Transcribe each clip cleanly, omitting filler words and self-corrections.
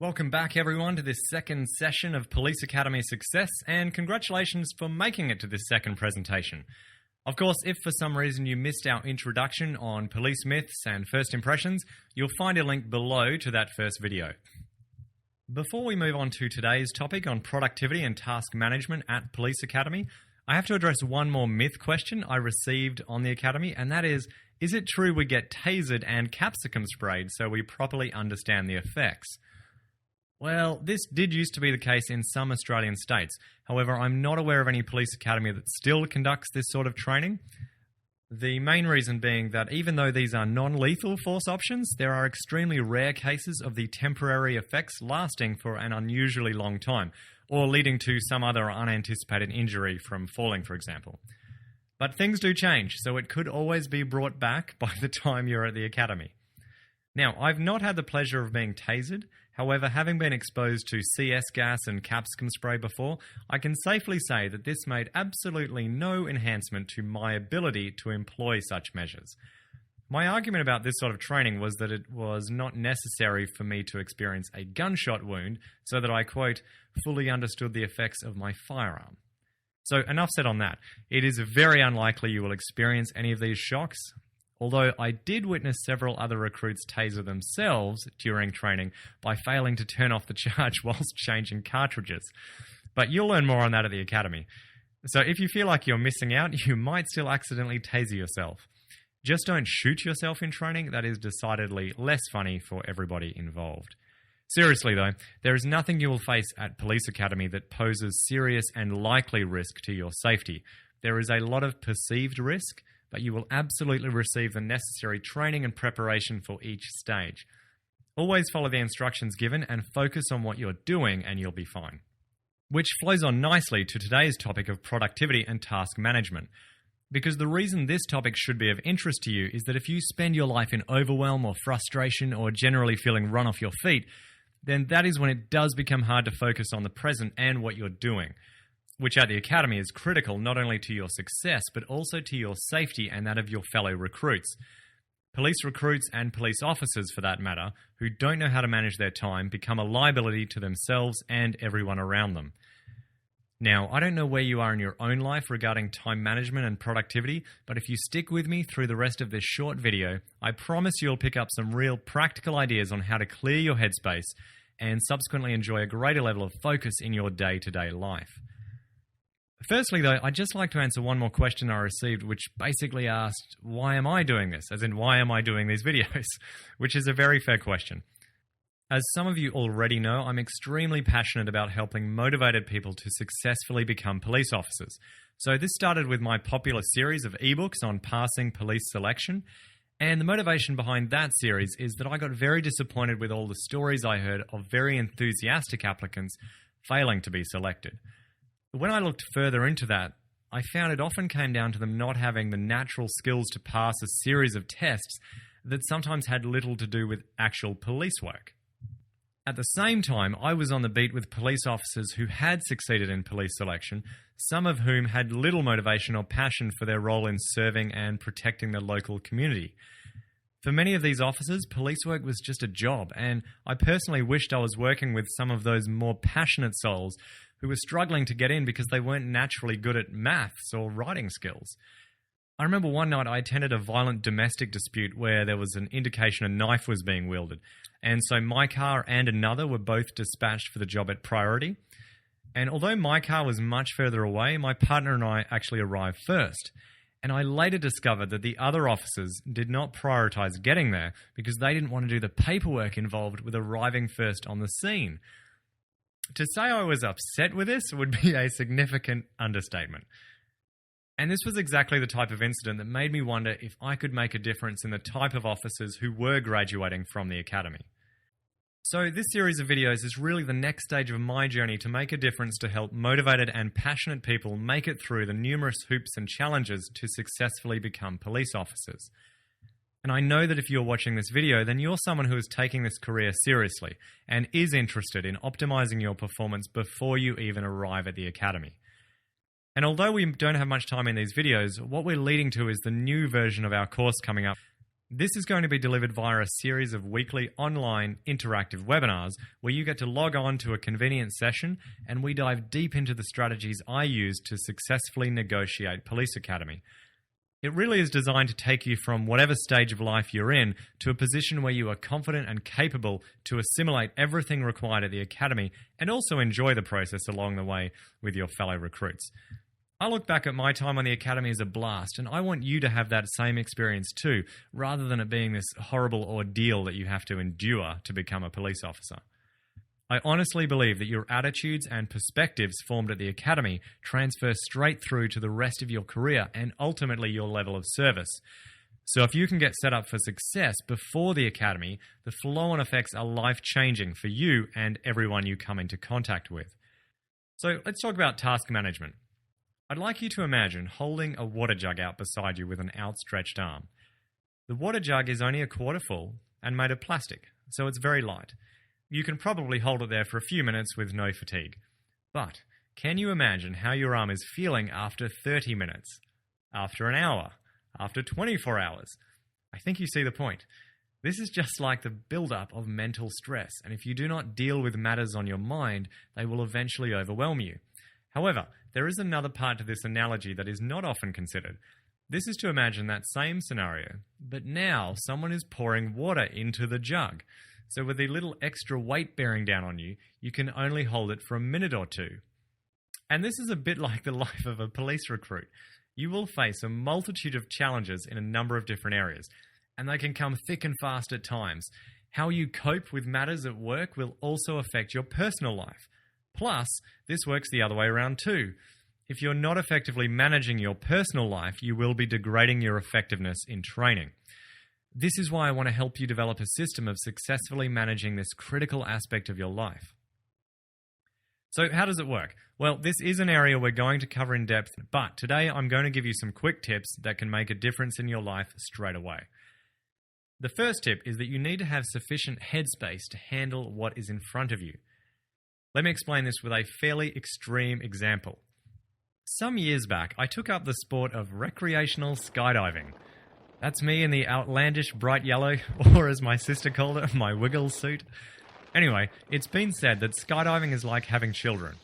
Welcome back, everyone, to this second session of Police Academy Success, and congratulations for making it to this second presentation. Of course, if for some reason you missed our introduction on police myths and first impressions, you'll find a link below to that first video. Before we move on to today's topic on productivity and task management at Police Academy, I have to address one more myth question I received on the Academy, and that is it true we get tasered and capsicum sprayed so we properly understand the effects? Well, this did used to be the case in some Australian states. However, I'm not aware of any police academy that still conducts this sort of training. The main reason being that even though these are non-lethal force options, there are extremely rare cases of the temporary effects lasting for an unusually long time, or leading to some other unanticipated injury from falling, for example. But things do change, so it could always be brought back by the time you're at the academy. Now, I've not had the pleasure of being tasered. However, having been exposed to CS gas and capsicum spray before, I can safely say that this made absolutely no enhancement to my ability to employ such measures. My argument about this sort of training was that it was not necessary for me to experience a gunshot wound so that I, quote, fully understood the effects of my firearm. So enough said on that. It is very unlikely you will experience any of these shocks. Although I did witness several other recruits taser themselves during training by failing to turn off the charge whilst changing cartridges. But you'll learn more on that at the academy. So if you feel like you're missing out, you might still accidentally taser yourself. Just don't shoot yourself in training. That is decidedly less funny for everybody involved. Seriously though, there is nothing you will face at Police Academy that poses serious and likely risk to your safety. There is a lot of perceived risk, but you will absolutely receive the necessary training and preparation for each stage. Always follow the instructions given and focus on what you're doing and you'll be fine. Which flows on nicely to today's topic of productivity and task management. Because the reason this topic should be of interest to you is that if you spend your life in overwhelm or frustration or generally feeling run off your feet, then that is when it does become hard to focus on the present and what you're doing, which at the academy is critical not only to your success, but also to your safety and that of your fellow recruits. Police recruits and police officers, for that matter, who don't know how to manage their time, become a liability to themselves and everyone around them. Now, I don't know where you are in your own life regarding time management and productivity, but if you stick with me through the rest of this short video, I promise you'll pick up some real practical ideas on how to clear your headspace and subsequently enjoy a greater level of focus in your day-to-day life. Firstly, though, I'd just like to answer one more question I received, which basically asked, why am I doing this? As in, why am I doing these videos? Which is a very fair question. As some of you already know, I'm extremely passionate about helping motivated people to successfully become police officers. So this started with my popular series of ebooks on passing police selection, and the motivation behind that series is that I got very disappointed with all the stories I heard of very enthusiastic applicants failing to be selected. When I looked further into that, I found it often came down to them not having the natural skills to pass a series of tests that sometimes had little to do with actual police work. At the same time, I was on the beat with police officers who had succeeded in police selection, some of whom had little motivation or passion for their role in serving and protecting the local community. For many of these officers, police work was just a job, and I personally wished I was working with some of those more passionate souls who were struggling to get in because they weren't naturally good at maths or writing skills. I remember one night I attended a violent domestic dispute where there was an indication a knife was being wielded, and so my car and another were both dispatched for the job at priority. And although my car was much further away, my partner and I actually arrived first. And I later discovered that the other officers did not prioritize getting there because they didn't want to do the paperwork involved with arriving first on the scene. To say I was upset with this would be a significant understatement. And this was exactly the type of incident that made me wonder if I could make a difference in the type of officers who were graduating from the academy. So this series of videos is really the next stage of my journey to make a difference to help motivated and passionate people make it through the numerous hoops and challenges to successfully become police officers. And I know that if you're watching this video, then you're someone who is taking this career seriously and is interested in optimizing your performance before you even arrive at the academy. And although we don't have much time in these videos, what we're leading to is the new version of our course coming up. This is going to be delivered via a series of weekly online interactive webinars where you get to log on to a convenient session and we dive deep into the strategies I use to successfully negotiate Police Academy. It really is designed to take you from whatever stage of life you're in to a position where you are confident and capable to assimilate everything required at the Academy and also enjoy the process along the way with your fellow recruits. I look back at my time on the Academy as a blast, and I want you to have that same experience too, rather than it being this horrible ordeal that you have to endure to become a police officer. I honestly believe that your attitudes and perspectives formed at the Academy transfer straight through to the rest of your career and ultimately your level of service. So if you can get set up for success before the Academy, the flow-on effects are life-changing for you and everyone you come into contact with. So let's talk about task management. I'd like you to imagine holding a water jug out beside you with an outstretched arm. The water jug is only a quarter full and made of plastic, so it's very light. You can probably hold it there for a few minutes with no fatigue. But can you imagine how your arm is feeling after 30 minutes, after an hour, after 24 hours? I think you see the point. This is just like the build-up of mental stress, and if you do not deal with matters on your mind, they will eventually overwhelm you. However, there is another part to this analogy that is not often considered. This is to imagine that same scenario, but now someone is pouring water into the jug. So with the little extra weight bearing down on you, you can only hold it for a minute or two. And this is a bit like the life of a police recruit. You will face a multitude of challenges in a number of different areas, and they can come thick and fast at times. How you cope with matters at work will also affect your personal life. Plus, this works the other way around too. If you're not effectively managing your personal life, you will be degrading your effectiveness in training. This is why I want to help you develop a system of successfully managing this critical aspect of your life. So how does it work? Well, this is an area we're going to cover in depth, but today I'm going to give you some quick tips that can make a difference in your life straight away. The first tip is that you need to have sufficient headspace to handle what is in front of you. Let me explain this with a fairly extreme example. Some years back, I took up the sport of recreational skydiving. That's me in the outlandish bright yellow, or as my sister called it, my wiggle suit. Anyway, it's been said that skydiving is like having children.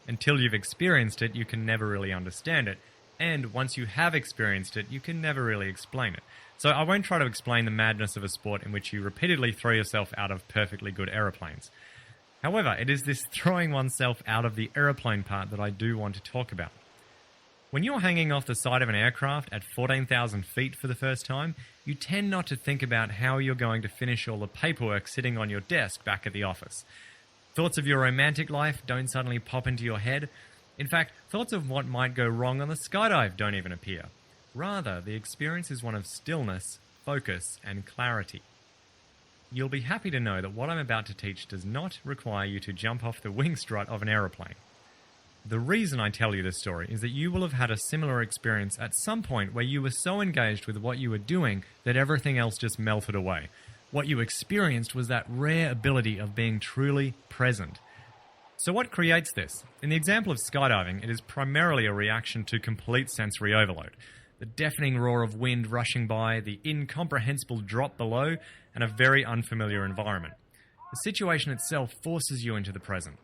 Until you've experienced it, you can never really understand it. And once you have experienced it, you can never really explain it. So I won't try to explain the madness of a sport in which you repeatedly throw yourself out of perfectly good aeroplanes. However, it is this throwing oneself out of the aeroplane part that I do want to talk about. When you're hanging off the side of an aircraft at 14,000 feet for the first time, you tend not to think about how you're going to finish all the paperwork sitting on your desk back at the office. Thoughts of your romantic life don't suddenly pop into your head. In fact, thoughts of what might go wrong on the skydive don't even appear. Rather, the experience is one of stillness, focus, and clarity. You'll be happy to know that what I'm about to teach does not require you to jump off the wing strut of an aeroplane. The reason I tell you this story is that you will have had a similar experience at some point where you were so engaged with what you were doing that everything else just melted away. What you experienced was that rare ability of being truly present. So what creates this? In the example of skydiving, it is primarily a reaction to complete sensory overload. The deafening roar of wind rushing by, the incomprehensible drop below, and a very unfamiliar environment. The situation itself forces you into the present.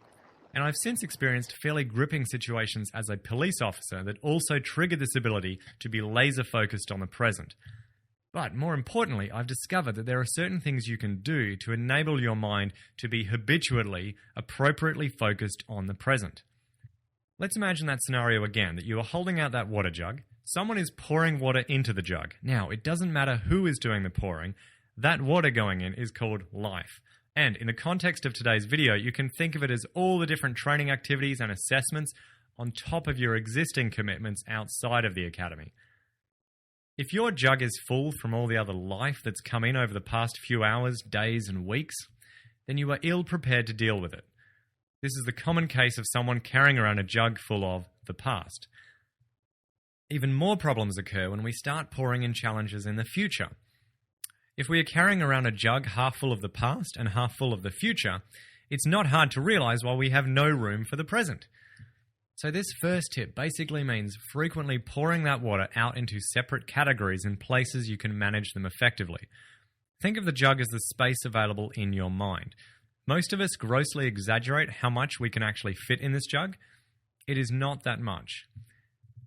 And I've since experienced fairly gripping situations as a police officer that also triggered this ability to be laser focused on the present. But more importantly, I've discovered that there are certain things you can do to enable your mind to be habitually, appropriately focused on the present. Let's imagine that scenario again, that you are holding out that water jug. Someone is pouring water into the jug. Now, it doesn't matter who is doing the pouring. That water going in is called life. And in the context of today's video, you can think of it as all the different training activities and assessments on top of your existing commitments outside of the academy. If your jug is full from all the other life that's come in over the past few hours, days, and weeks, then you are ill prepared to deal with it. This is the common case of someone carrying around a jug full of the past. Even more problems occur when we start pouring in challenges in the future. If we are carrying around a jug half full of the past and half full of the future, it's not hard to realize why we have no room for the present. So this first tip basically means frequently pouring that water out into separate categories in places you can manage them effectively. Think of the jug as the space available in your mind. Most of us grossly exaggerate how much we can actually fit in this jug. It is not that much.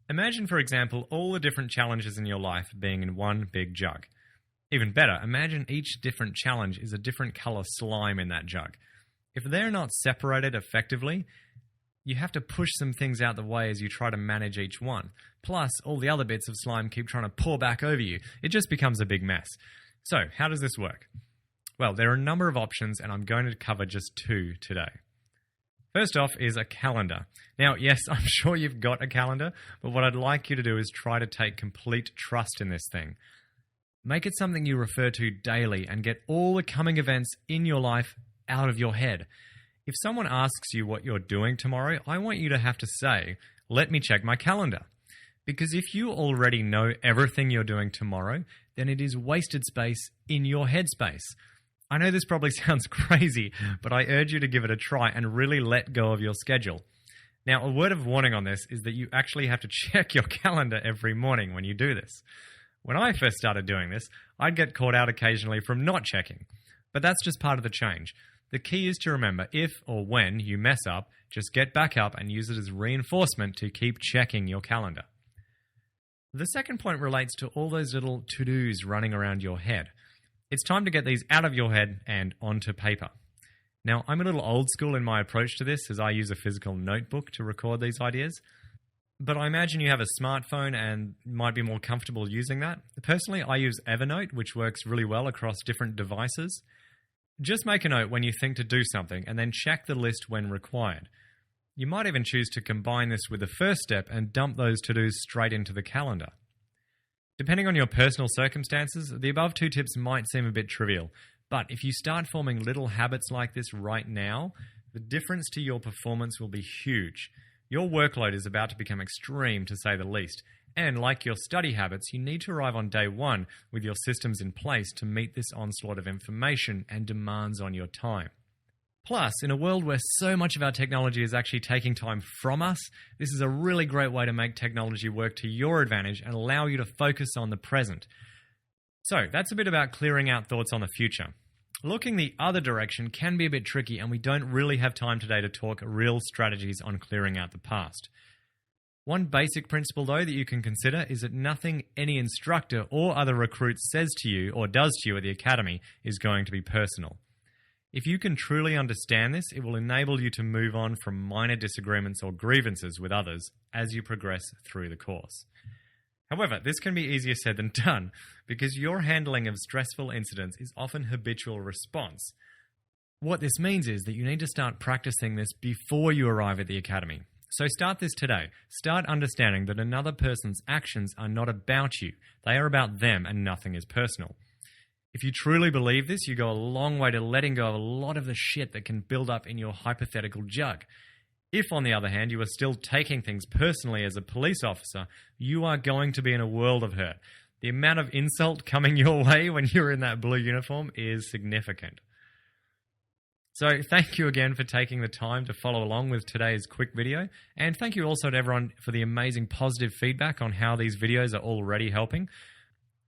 Imagine, for example, all the different challenges in your life being in one big jug. Even better, imagine each different challenge is a different color slime in that jug. If they're not separated effectively, you have to push some things out the way as you try to manage each one. Plus, all the other bits of slime keep trying to pour back over you. It just becomes a big mess. So, how does this work? Well, there are a number of options, and I'm going to cover just 2 today. First off is a calendar. Now, yes, I'm sure you've got a calendar, but what I'd like you to do is try to take complete trust in this thing. Make it something you refer to daily and get all the coming events in your life out of your head. If someone asks you what you're doing tomorrow, I want you to have to say, "Let me check my calendar." Because if you already know everything you're doing tomorrow, then it is wasted space in your headspace. I know this probably sounds crazy, but I urge you to give it a try and really let go of your schedule. Now, a word of warning on this is that you actually have to check your calendar every morning when you do this. When I first started doing this, I'd get caught out occasionally from not checking. But that's just part of the change. The key is to remember if or when you mess up, just get back up and use it as reinforcement to keep checking your calendar. The second point relates to all those little to-dos running around your head. It's time to get these out of your head and onto paper. Now, I'm a little old school in my approach to this as I use a physical notebook to record these ideas. But I imagine you have a smartphone and might be more comfortable using that. Personally, I use Evernote, which works really well across different devices. Just make a note when you think to do something and then check the list when required. You might even choose to combine this with the first step and dump those to-dos straight into the calendar. Depending on your personal circumstances, the above 2 tips might seem a bit trivial, but if you start forming little habits like this right now, the difference to your performance will be huge. Your workload is about to become extreme, to say the least, and like your study habits, you need to arrive on day 1 with your systems in place to meet this onslaught of information and demands on your time. Plus, in a world where so much of our technology is actually taking time from us, this is a really great way to make technology work to your advantage and allow you to focus on the present. So, that's a bit about clearing out thoughts on the future. Looking the other direction can be a bit tricky, and we don't really have time today to talk real strategies on clearing out the past. One basic principle, though, that you can consider is that nothing any instructor or other recruit says to you or does to you at the academy is going to be personal. If you can truly understand this, it will enable you to move on from minor disagreements or grievances with others as you progress through the course. However, this can be easier said than done because your handling of stressful incidents is often habitual response. What this means is that you need to start practicing this before you arrive at the academy. So start this today. Start understanding that another person's actions are not about you. They are about them and nothing is personal. If you truly believe this, you go a long way to letting go of a lot of the shit that can build up in your hypothetical jug. If, on the other hand, you are still taking things personally as a police officer, you are going to be in a world of hurt. The amount of insult coming your way when you're in that blue uniform is significant. So thank you again for taking the time to follow along with today's quick video. And thank you also to everyone for the amazing positive feedback on how these videos are already helping.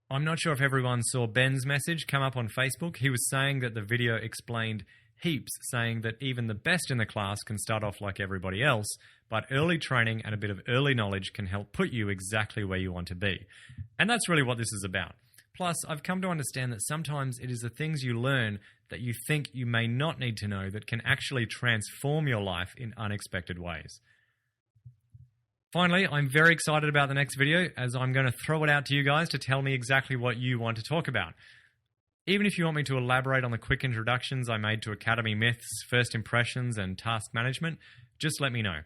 I'm not sure if everyone saw Ben's message come up on Facebook. He was saying that the video explained heaps, saying that even the best in the class can start off like everybody else, but early training and a bit of early knowledge can help put you exactly where you want to be. And that's really what this is about. Plus, I've come to understand that sometimes it is the things you learn that you think you may not need to know that can actually transform your life in unexpected ways. Finally, I'm very excited about the next video as I'm going to throw it out to you guys to tell me exactly what you want to talk about. Even if you want me to elaborate on the quick introductions I made to Academy myths, first impressions, and task management, just let me know.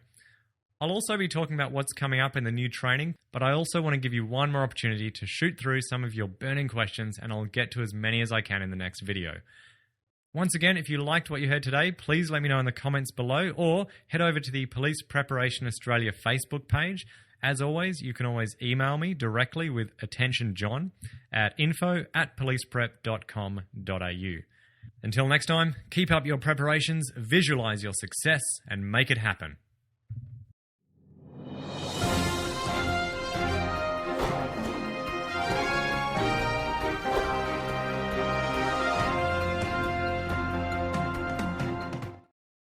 I'll also be talking about what's coming up in the new training, but I also want to give you one more opportunity to shoot through some of your burning questions, and I'll get to as many as I can in the next video. Once again, if you liked what you heard today, please let me know in the comments below or head over to the Police Preparation Australia Facebook page. As always, you can always email me directly with Attention John at info@policeprep.com.au. Until next time, keep up your preparations, visualize your success, and make it happen.